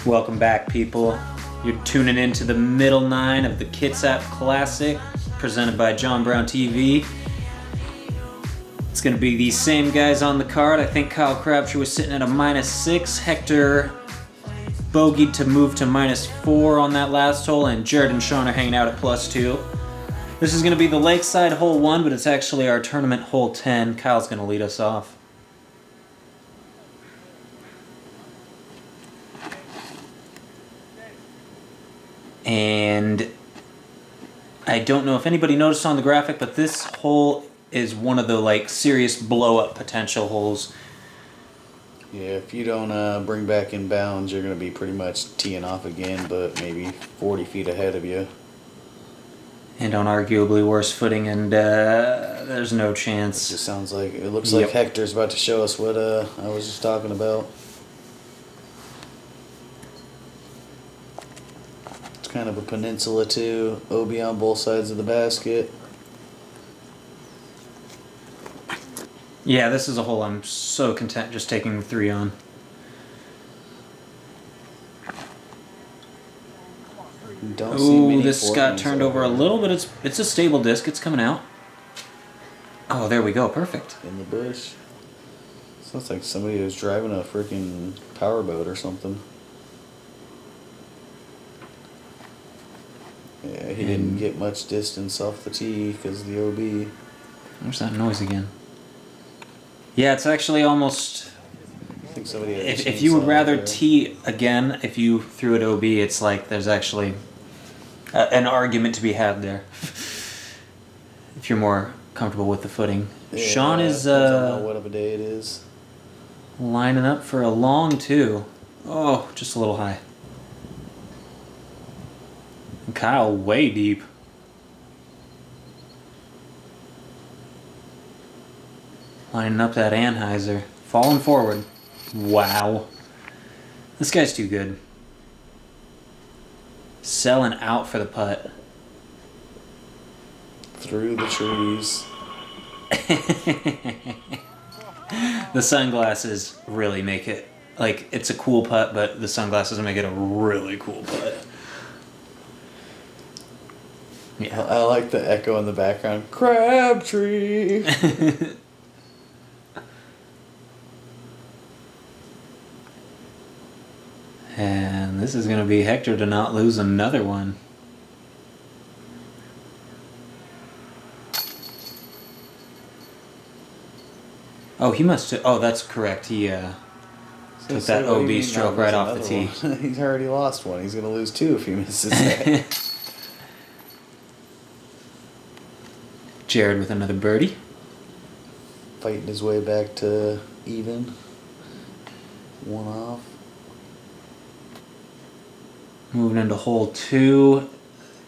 Welcome back, people. You're tuning into the middle nine of the Kitsap Classic, presented by John Brown TV. It's going to be these same guys on the card. I think Kyle Crabtree was sitting at a -6. Hector bogeyed to move to -4 on that last hole, and Jared and Shaun are hanging out at +2. This is going to be the Lakeside Hole 1, but it's actually our tournament Hole 10. Kyle's going to lead us off. And I don't know if anybody noticed on the graphic, but this hole is one of the serious blow-up potential holes. Yeah, if you don't bring back in bounds, you're going to be pretty much teeing off again, but maybe 40 feet ahead of you. And on arguably worse footing, and there's no chance. It just sounds like, it looks like Hector's about to show us what I was just talking about. It's kind of a peninsula too, OB on both sides of the basket. Yeah, this is a hole I'm so content just taking the 3 on. Ooh, this got turned over a little, but it's a stable disc. It's coming out. Oh, there we go. Perfect. In the bush. Sounds like somebody was driving a freaking powerboat or something. Yeah, he didn't get much distance off the tee because of the OB. Where's that noise again? Yeah, it's actually almost... I think somebody had if you would rather tee again, if you threw it OB, it's like there's actually an argument to be had there. If you're more comfortable with the footing. Yeah, Shaun is I don't know what of a day it is. Lining up for a long 2. Oh, just a little high. And Kyle way deep. Lining up that Anheuser. Falling forward. Wow. This guy's too good. Selling out for the putt. Through the trees. The sunglasses really make it, it's a cool putt, but the sunglasses make it a really cool putt. Yeah. I like the echo in the background. Crabtree! And this is going to be Hector to not lose another one. Oh, he must have... Oh, that's correct. He took that OB stroke right off the tee. He's already lost one. He's going to lose 2 if he misses that. Jared with another birdie. Fighting his way back to even. 1 off. Moving into hole 2.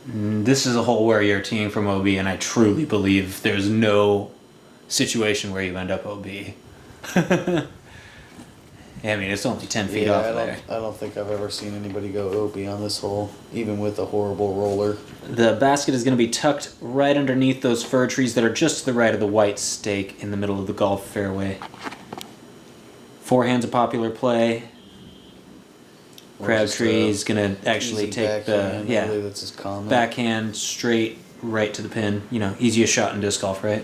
This is a hole where you're teeing from OB, and I truly believe there's no situation where you end up OB. I mean, it's only 10 feet off there. I don't think I've ever seen anybody go OB on this hole, even with a horrible roller. The basket is going to be tucked right underneath those fir trees that are just to the right of the white stake in the middle of the golf fairway. Forehand's a popular play. Crabtree is going to actually take the that's his comment. Backhand straight right to the pin. You know, easiest shot in disc golf, right?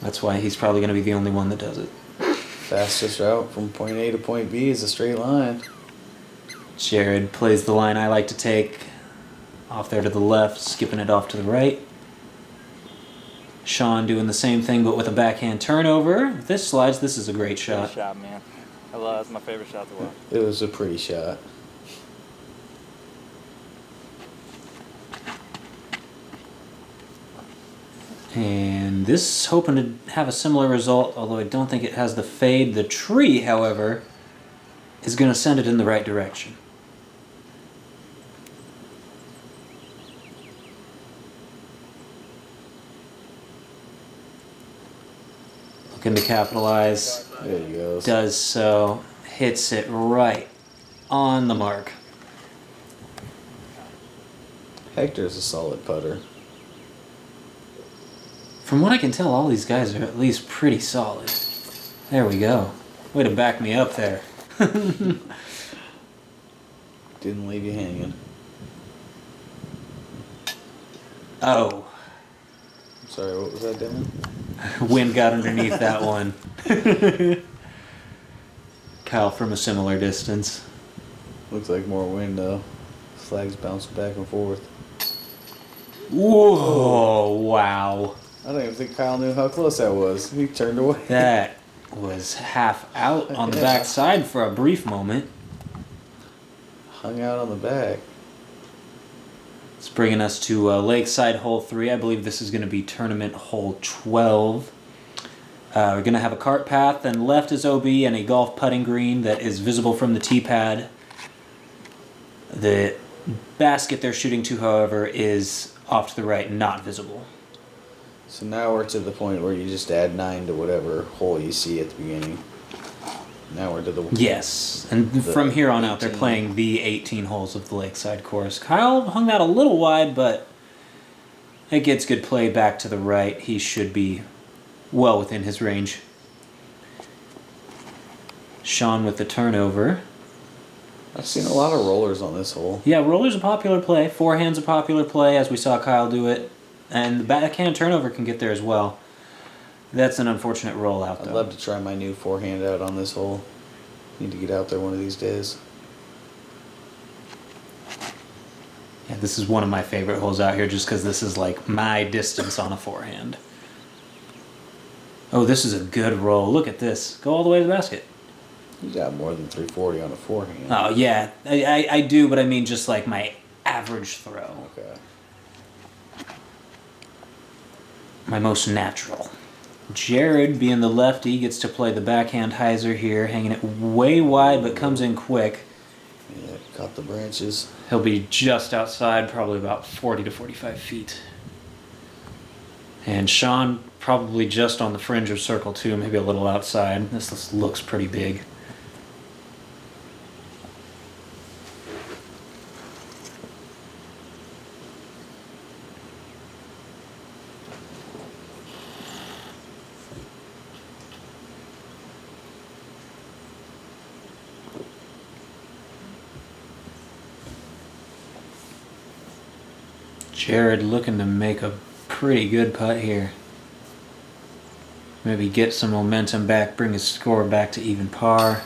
That's why he's probably going to be the only one that does it. Fastest route from point A to point B is a straight line. Jared plays the line I like to take. Off there to the left, skipping it off to the right. Shaun doing the same thing, but with a backhand turnover. If this slides, this is a great shot. Great shot, man. That's my favorite shot to watch. It was a pretty shot. And this hoping to have a similar result, although I don't think it has the fade. The tree, however, is going to send it in the right direction. Looking to capitalize. There he goes. Does so. Hits it right on the mark. Hector's a solid putter. From what I can tell, all these guys are at least pretty solid. There we go. Way to back me up there. Didn't leave you hanging. Oh. Sorry, what was that, Dylan? Wind got underneath that one. Kyle from a similar distance. Looks like more wind though. Flags bouncing back and forth. Whoa, wow. I don't even think Kyle knew how close that was. He turned away. That was half out on the Yeah. backside for a brief moment. Hung out on the back. It's bringing us to Lakeside Hole 3. I believe this is going to be tournament hole 12. We're going to have a cart path, and left is OB and a golf putting green that is visible from the tee pad. The basket they're shooting to, however, is off to the right, not visible. So now we're to the point where you just add 9 to whatever hole you see at the beginning. Now we're to the... Yes, and from here on out, they're 18. playing the 18 holes of the Lakeside course. Kyle hung that a little wide, but it gets good play back to the right. He should be well within his range. Shaun with the turnover. I've seen a lot of rollers on this hole. Yeah, roller's a popular play. Forehand's a popular play, as we saw Kyle do it. And the backhand turnover can get there as well. That's an unfortunate rollout, though. I'd love to try my new forehand out on this hole. Need to get out there one of these days. Yeah, this is one of my favorite holes out here just because this is like my distance on a forehand. Oh, this is a good roll. Look at this. Go all the way to the basket. You got more than 340 on a forehand. Oh, yeah. I do, but I mean just like my average throw. Okay. My most natural. Jared, being the lefty, gets to play the backhand hyzer here, hanging it way wide but comes in quick. Yeah, caught the branches. He'll be just outside, probably about 40 to 45 feet. And Shaun probably just on the fringe of circle 2, maybe a little outside. This looks pretty big. Jared looking to make a pretty good putt here. Maybe get some momentum back, bring his score back to even par.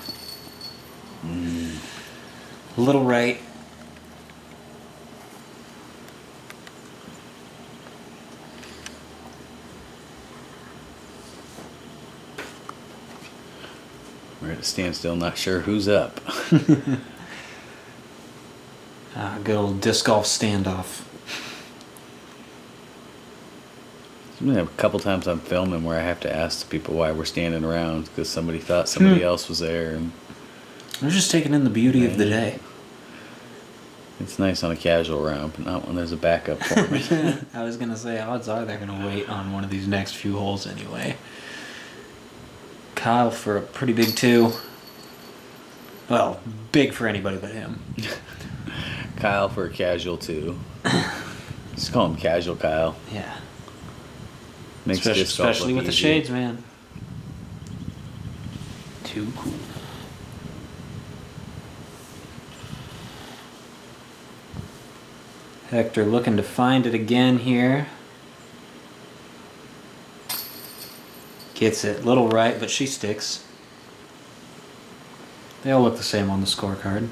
A little right. We're at a standstill, not sure who's up. Good old disc golf standoff. There's been a couple times I'm filming where I have to ask the people why we're standing around because somebody thought somebody else was there. And We're just taking in the beauty of the day. it's nice on a casual round, but not when there's a backup for me. I was going to say, odds are they're going to wait on one of these next few holes anyway. Kyle for a pretty big 2. Well, big for anybody but him. Kyle for a casual too. Just call him Casual Kyle. Yeah. Makes disc golf Especially look with the easy. shades, man. Too cool. Hector looking to find it again here. Gets it. Little right, but she sticks. They all look the same on the scorecard.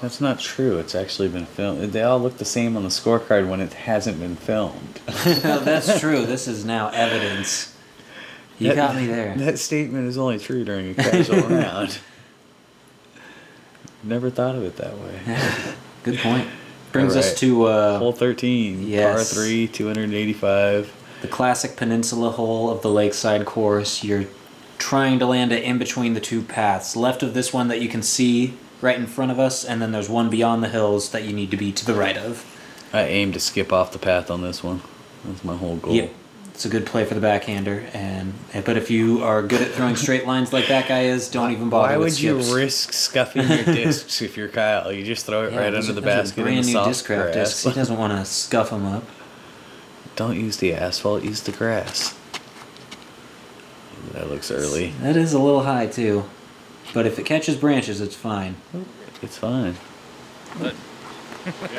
That's not true. It's actually been filmed. They all look the same on the scorecard when it hasn't been filmed. That's true. This is now evidence. You got me there. That statement is only true during a casual round. Never thought of it that way. Good point. Brings All us right. to Hole 13, yes. par 3, 285. the classic peninsula hole of the Lakeside course. You're trying to land it in between the two paths. Left of this one that you can see right in front of us, and then there's one beyond the hills that you need to be to the right of. I aim to skip off the path on this one. That's my whole goal. Yeah, it's a good play for the backhander, but if you are good at throwing straight lines like that guy is, don't even bother Why with would you skips. risk scuffing your discs if you're Kyle? You just throw it right those under the are basket in brand the new soft Discraft grass. discs. He doesn't want to scuff them up. Don't use the asphalt, use the grass. That looks early. That is a little high too. But if it catches branches, it's fine. It's fine. I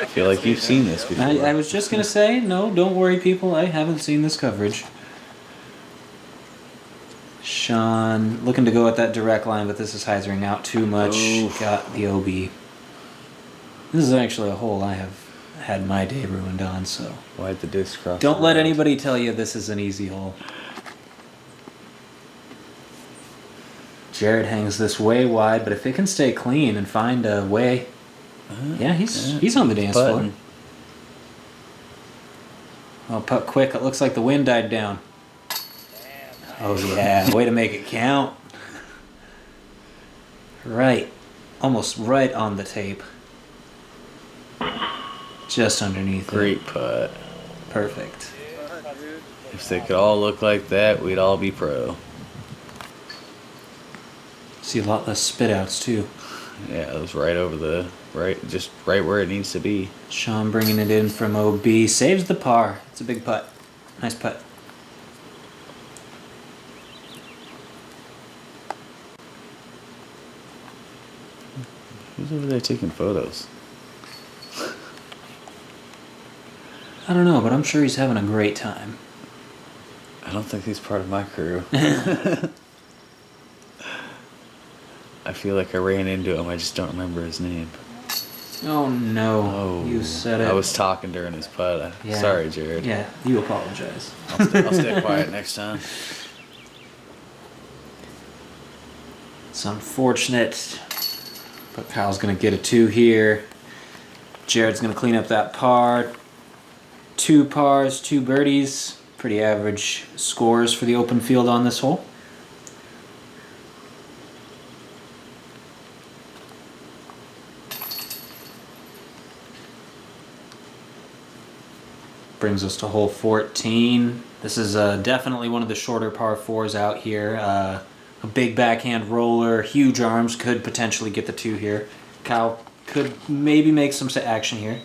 feel like you've seen this before. I was just going to say, no, don't worry, people. I haven't seen this coverage. Shaun looking to go at that direct line, but this is hyzering out too much. Oof. Got the OB. This is actually a hole I have had my day ruined on, so. Why'd the disc cross? Don't the let road? anybody tell you this is an easy hole. Jared hangs this way wide, but if it can stay clean and find a way, yeah, he's on the dance floor. Oh, putt quick! It looks like the wind died down. Oh yeah, way to make it count. Right, almost right on the tape. Just underneath. Great putt. Perfect. If they could all look like that, we'd all be pro. See a lot less spit outs too. Yeah, it was right over the just right where it needs to be. Shaun bringing it in from OB, saves the par. It's a big putt. Nice putt. Who's over there taking photos? I don't know, but I'm sure he's having a great time. I don't think he's part of my crew. I feel like I ran into him. I just don't remember his name. Oh no! You said it. I was talking during his putt. Yeah. Sorry, Jared. Yeah, you apologize. I'll stay quiet next time. It's unfortunate, but Kyle's gonna get a 2 here. Jared's gonna clean up that par. 2 pars, 2 birdies. Pretty average scores for the open field on this hole. Brings us to hole 14. This is definitely one of the shorter par 4s out here. A big backhand roller, huge arms, could potentially get the 2 here. Kyle could maybe make some action here.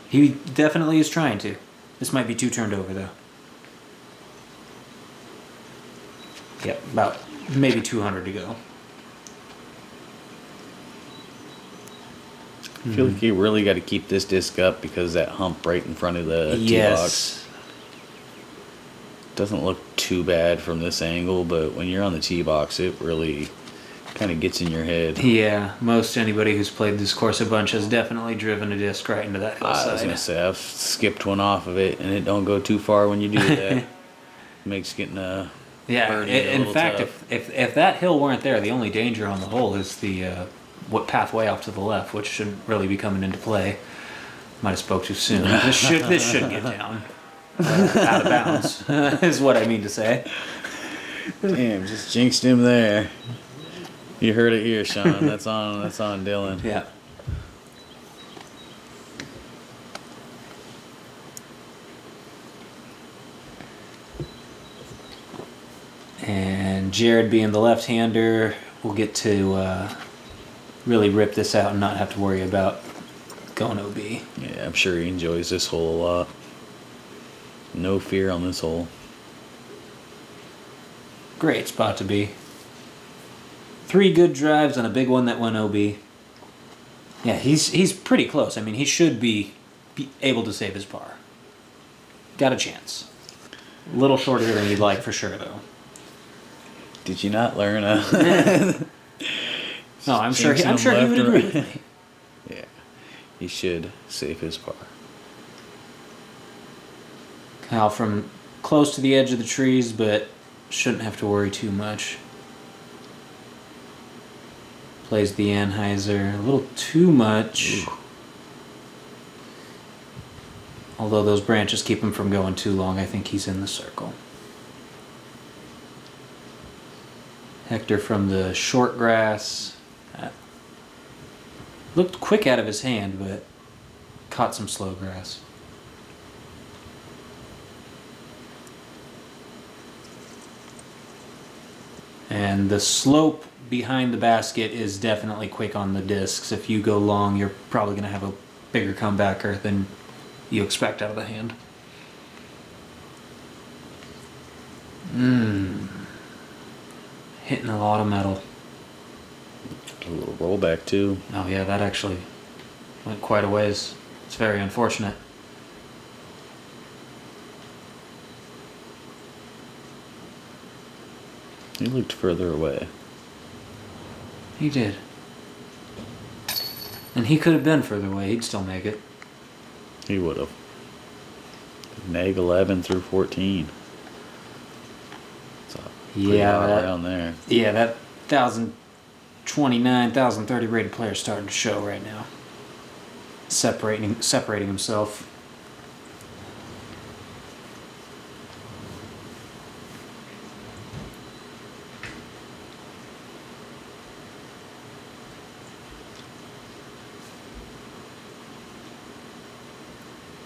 He definitely is trying to. This might be 2 turned over though. Yep, about maybe 200 to go. I feel like you really got to keep this disc up because that hump right in front of the tee box doesn't look too bad from this angle, but when you're on the tee box, it really kind of gets in your head. Yeah, most anybody who's played this course a bunch has definitely driven a disc right into that hillside. I was gonna say I've skipped one off of it, and it don't go too far when you do that. Makes getting a birdie a in little fact, tough. if that hill weren't there, the only danger on the hole is the what pathway off to the left, which shouldn't really be coming into play. Might have spoke too soon. This should get down. Out of bounds is what I mean to say. Damn, just jinxed him there. You heard it here, Shaun. That's on Dylan. Yeah. And Jared being the left-hander will get to really rip this out and not have to worry about going OB. Yeah, I'm sure he enjoys this hole a lot. No fear on this hole. Great spot to be. 3 good drives and a big one that went OB. Yeah, he's pretty close. I mean, he should be able to save his par. Got a chance. A little shorter than you'd like for sure, though. Did you not learn No, I'm sure he would agree with me. Yeah, he should save his par. Kyle from close to the edge of the trees, but shouldn't have to worry too much. Plays the Anheuser a little too much. Ooh. Although those branches keep him from going too long, I think he's in the circle. Hector from the short grass. Looked quick out of his hand, but caught some slow grass. And the slope behind the basket is definitely quick on the discs. If you go long, you're probably going to have a bigger comebacker than you expect out of the hand. Hitting a lot of metal. A little rollback too. Oh yeah, that actually went quite a ways. It's very unfortunate. He looked further away. He did. And he could have been further away. He'd still make it. He would have. Neg 11 through 14. So Yeah, around there. Yeah, that 1,029, 1,030 rated player is starting to show right now. Separating himself.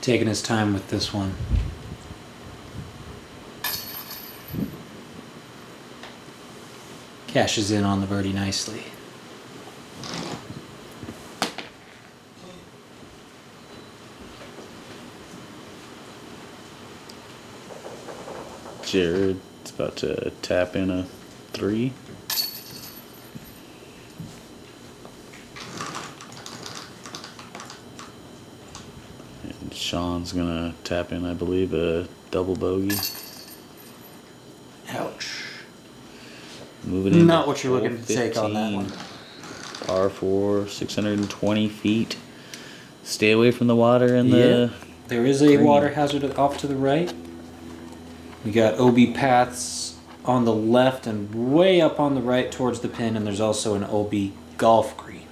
Taking his time with this one. Cashes in on the birdie nicely. Jared's about to tap in a 3. And Shaun's gonna tap in, I believe, a double bogey. Ouch. Moving in. Not what you're looking to take on that one. Par 4, 620 feet. Stay away from the water and the... There is a water hazard off to the right. We got OB paths on the left and way up on the right towards the pin, and there's also an OB golf green.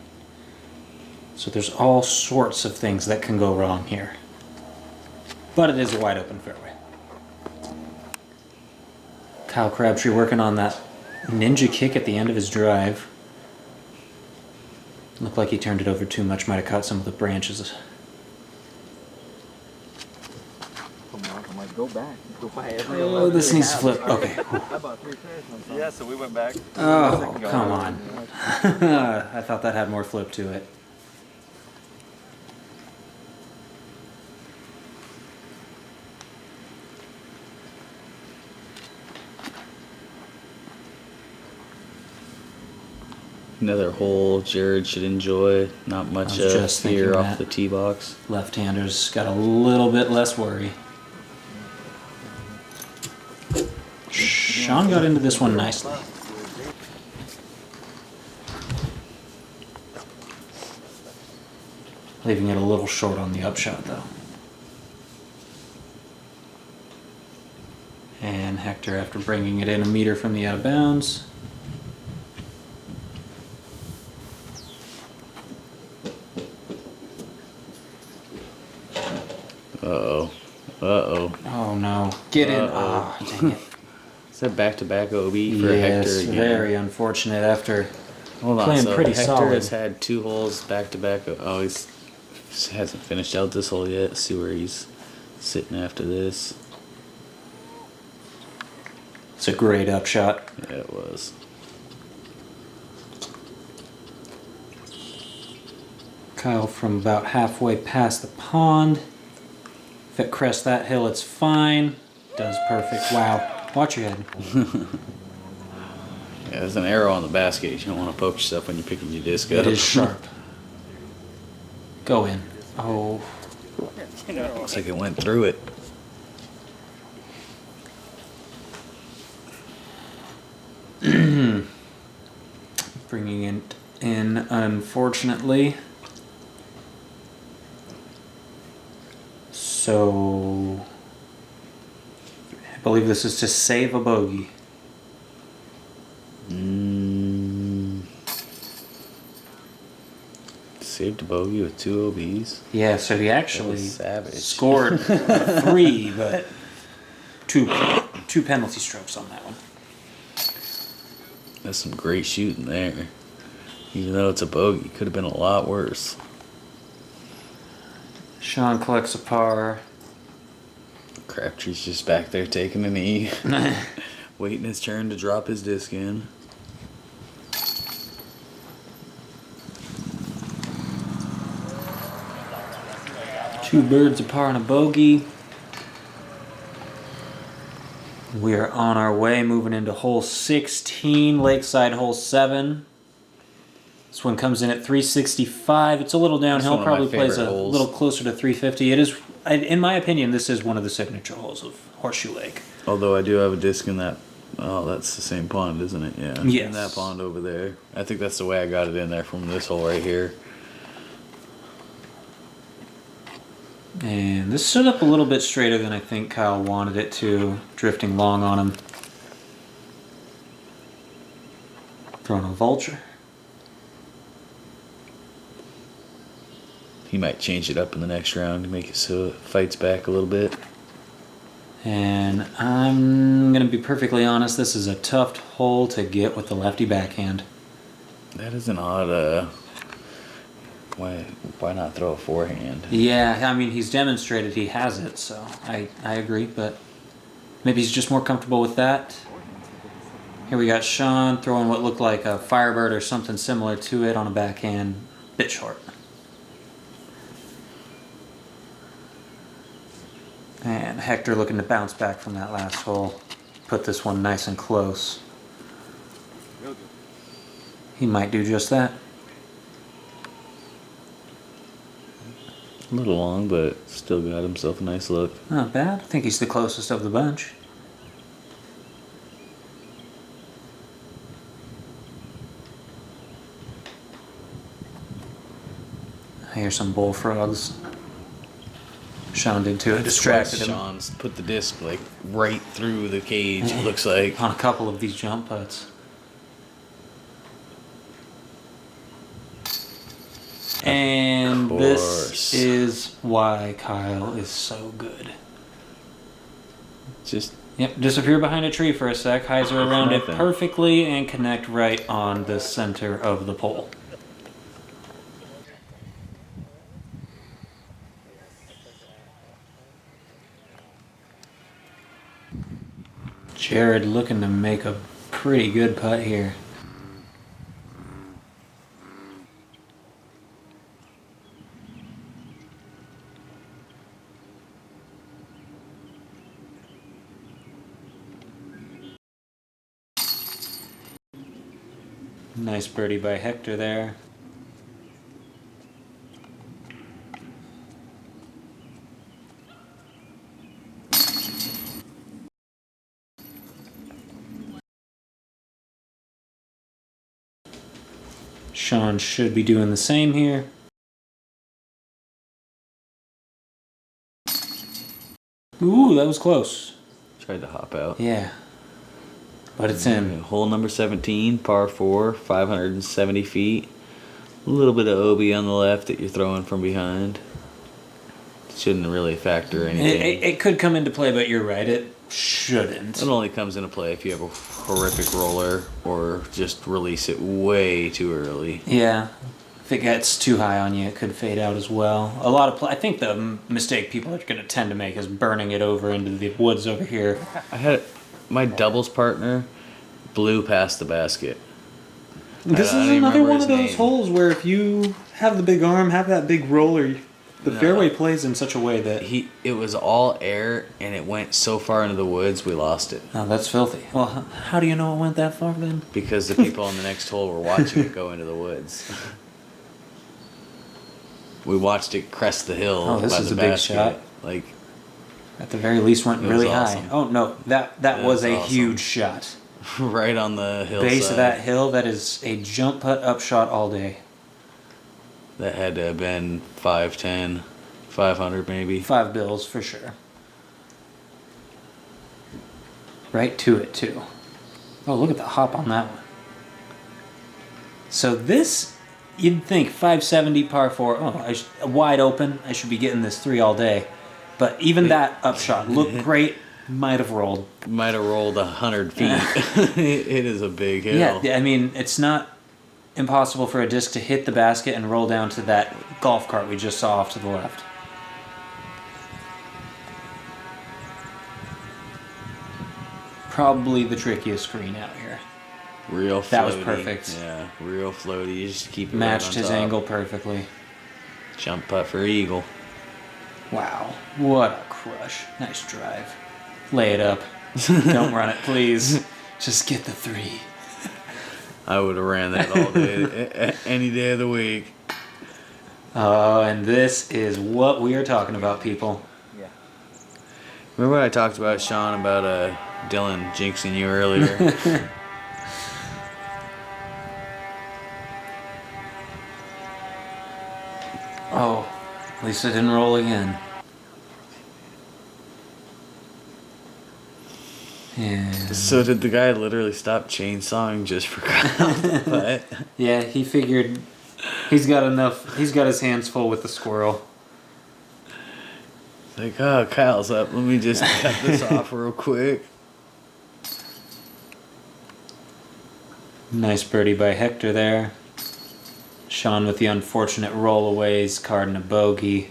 So there's all sorts of things that can go wrong here. But it is a wide open fairway. Kyle Crabtree working on that ninja kick at the end of his drive. Looked like he turned it over too much, might have caught some of the branches. Go back. Go back. Oh, this needs to flip. Okay. Yeah, so we went back. Oh, come on. I thought that had more flip to it. Another hole Jared should enjoy. Not much just fear thinking off that. the tee box. Left-handers got a little bit less worry. Shaun got into this one nicely. Leaving it a little short on the upshot, though. And Hector, after bringing it in a meter from the out of bounds. Uh-oh. Uh-oh. Oh no. Get in. Ah, dang it. Is that back-to-back OB for Yes, Hector again? very unfortunate after Hold on, playing so pretty Hector solid. has had 2 holes back-to-back. Oh, he hasn't finished out this hole yet. Let's see where he's sitting after this. It's a great upshot. Yeah, it was. Kyle from about halfway past the pond. If it crests that hill, it's fine. Does perfect. Wow. Watch your head. Yeah, there's an arrow on the basket. You don't want to poke yourself when you're picking your disc up. It is sharp. Go in. Oh. Looks like it went through it. Bringing it in, unfortunately. So, I believe this is to save a bogey. Saved a bogey with 2 OBs. Yeah, so he actually savage. scored 3, but two penalty strokes on that one. That's some great shooting there. Even though it's a bogey, could have been a lot worse. Shaun collects a par. Crabtree's just back there taking a knee, waiting his turn to drop his disc in. Two birds, a par, and a bogey. We are on our way, moving into hole 16, Lakeside hole 7. This one comes in at 365. It's a little downhill, probably plays a little closer to 350. It is, in my opinion, this is one of the signature holes of Horseshoe Lake. Although I do have a disc in that. Oh, that's the same pond, isn't it? Yeah. Yes. In that pond over there. I think that's the way I got it in there from this hole right here. And this stood up a little bit straighter than I think Kyle wanted it to, drifting long on him. Throwing a vulture. He might change it up in the next round to make it so it fights back a little bit. And I'm going to be perfectly honest, this is a tough hole to get with the lefty backhand. That is an odd, why not throw a forehand? Yeah, I mean, he's demonstrated he has it, so I agree, but maybe he's just more comfortable with that. Here we got Shaun throwing what looked like a Firebird or something similar to it on a backhand, bit short. And Hector looking to bounce back from that last hole. Put this one nice and close. He might do just that. A little long, but still got himself a nice look. Not bad. I think he's the closest of the bunch. I hear some bullfrogs. Shaun did too. It distracted him. Shaun's put the disc like right through the cage, it looks like. On a couple of these jump putts. And this is why Kyle is so good. Just disappear behind a tree for a sec, hyzer around it perfectly, and connect right on the center of the pole. Jared looking to make a pretty good putt here. Nice birdie by Hector there. Shaun should be doing the same here. Ooh, that was close. Tried to hop out. Yeah. But it's in. Hole number 17, par 4, 570 feet. A little bit of OB on the left that you're throwing from behind. Shouldn't really factor anything. It could come into play, but you're right, it shouldn't. It only comes into play if you have a horrific roller or just release it way too early. Yeah. If it gets too high on you, it could fade out as well. I think the mistake people are going to tend to make is burning it over into the woods over here. My doubles partner blew past the basket. This is another one of those holes where if you have the big arm, have that big roller, the fairway plays in such a way that... It was all air, and it went so far into the woods, we lost it. Oh, that's filthy. Well, how do you know it went that far then? Because the people on the next hole were watching it go into the woods. We watched it crest the hill. Oh, this is a big shot. Like, at the very least, went really awesome. high. Oh no, that was a awesome. Huge shot. Right on the hillside. Base of that hill. That is a jump putt up shot all day. That had to have been 510, 500 maybe. 5 bills for sure. Right to it too. Oh, look at the hop on that one. So this, you'd think 570 par 4. Oh, wide open. I should be getting this 3 all day. But even that upshot looked great. Might have rolled. Might have rolled 100 feet. It is a big hill. Yeah, I mean, it's not impossible for a disc to hit the basket and roll down to that golf cart we just saw off to the left. Probably the trickiest green out here. Real floaty. That was perfect. Yeah, real floaty. You just keep it matched right on his top. angle perfectly. Jump putt for eagle. Wow, what a crush. Nice drive. Lay it up. Don't run it, please. Just get the 3. I would have ran that all day, any day of the week. Oh, and this is what we are talking about, people. Yeah. Remember I talked about Shaun about Dylan jinxing you earlier? Oh, at least I didn't roll again. Yeah. So did the guy literally stop chainsawing just for Kyle? But Yeah, he figured he's got enough. He's got his hands full with the squirrel. like, oh, Kyle's up. Let me just cut this off real quick. Nice birdie by Hector there. Shaun with the unfortunate rollaways, card and a bogey.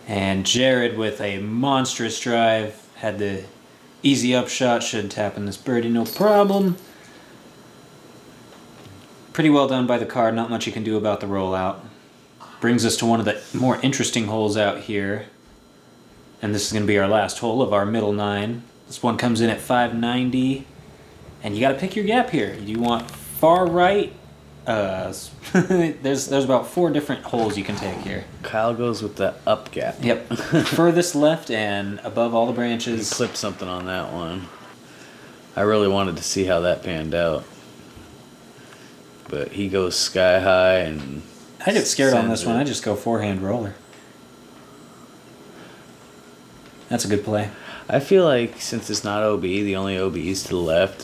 And Jared with a monstrous drive. Had the easy upshot, should tap in this birdie, no problem. Pretty well done by the card, not much you can do about the rollout. Brings us to one of the more interesting holes out here. And this is going to be our last hole of our middle 9. This one comes in at 590. And you got to pick your gap here. You want far right. There's about 4 different holes you can take here. Kyle goes with the up gap. Yep. Furthest left and above all the branches. He clipped something on that one. I really wanted to see how that panned out. But he goes sky high and... I get scared on this sends one. it. I just go forehand roller. That's a good play. I feel like since it's not OB, the only OB is to the left,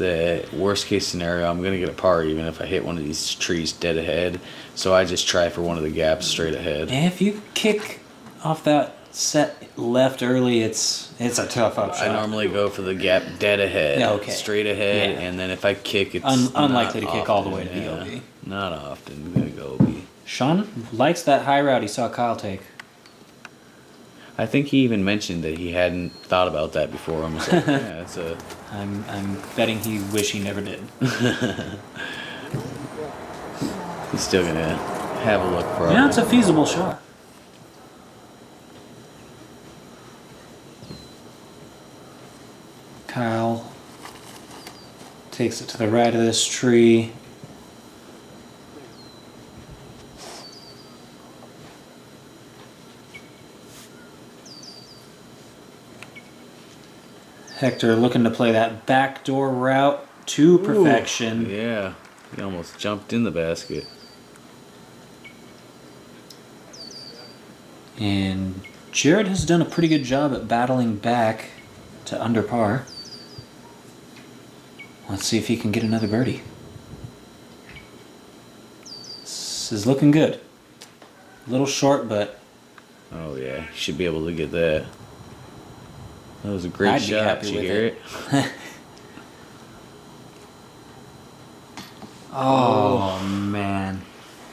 worst case scenario, I'm going to get a par even if I hit one of these trees dead ahead. So I just try for one of the gaps straight ahead. And if you kick off that set left early, it's a tough upshot. I normally go for the gap dead ahead, Yeah, okay. straight ahead, Yeah. and then if I kick, it's Unlikely not to kick all the often, way to the OB. Not often. I'm going to go OB. Shaun likes that high route he saw Kyle take. I think he even mentioned that he hadn't thought about that before. I'm just like, yeah, it's a... I'm betting he wish he never did. He's still going to have a look for Yeah, it's a feasible shot. Kyle takes it to the right of this tree. Hector looking to play that backdoor route to perfection. Yeah, he almost jumped in the basket. And Jared has done a pretty good job at battling back to under par. Let's see if he can get another birdie. This is looking good. A little short, but Oh, yeah, he should be able to get that. That was a great I'd be shot. happy Did you with hear it. it? oh man.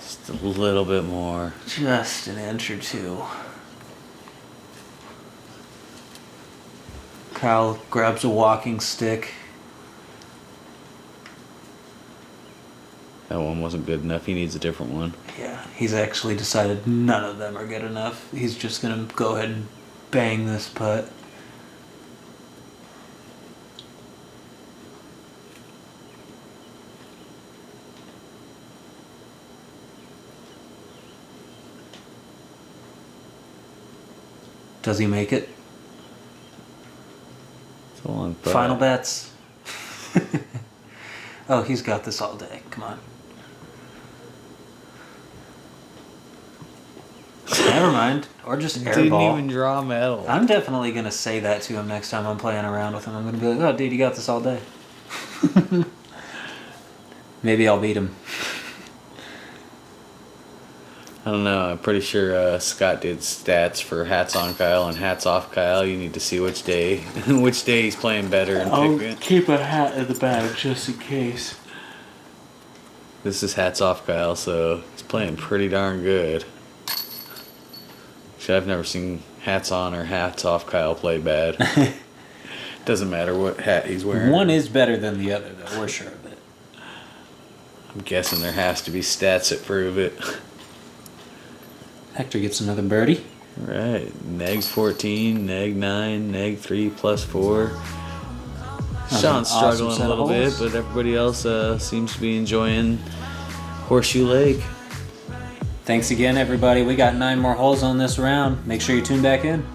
Just a little bit more. Just an inch or 2. Kyle grabs a walking stick. That one wasn't good enough. He needs a different one. Yeah, he's actually decided none of them are good enough. He's just gonna go ahead and bang this putt. Does he make it? It's a long putt. Final bets. Oh, he's got this all day. Come on. Never mind. Or just Didn't airball. even draw metal. I'm definitely going to say that to him next time I'm playing around with him. I'm going to be like, oh, dude, you got this all day. Maybe I'll beat him. I don't know. I'm pretty sure Scott did stats for hats on Kyle and hats off Kyle. You need to see which day he's playing better and pick it. Keep a hat in the bag just in case. This is hats off Kyle, so he's playing pretty darn good. Actually, I've never seen hats on or hats off Kyle play bad. Doesn't matter what hat he's wearing. One is better than the other, though. We're sure of it. I'm guessing there has to be stats that prove it. Hector gets another birdie. Right. Neg 14, neg 9, neg 3 plus 4. Shaun's Awesome struggling set a of little bit, holes. but everybody else seems to be enjoying Horseshoe Lake. Thanks again, everybody. We got 9 more holes on this round. Make sure you tune back in.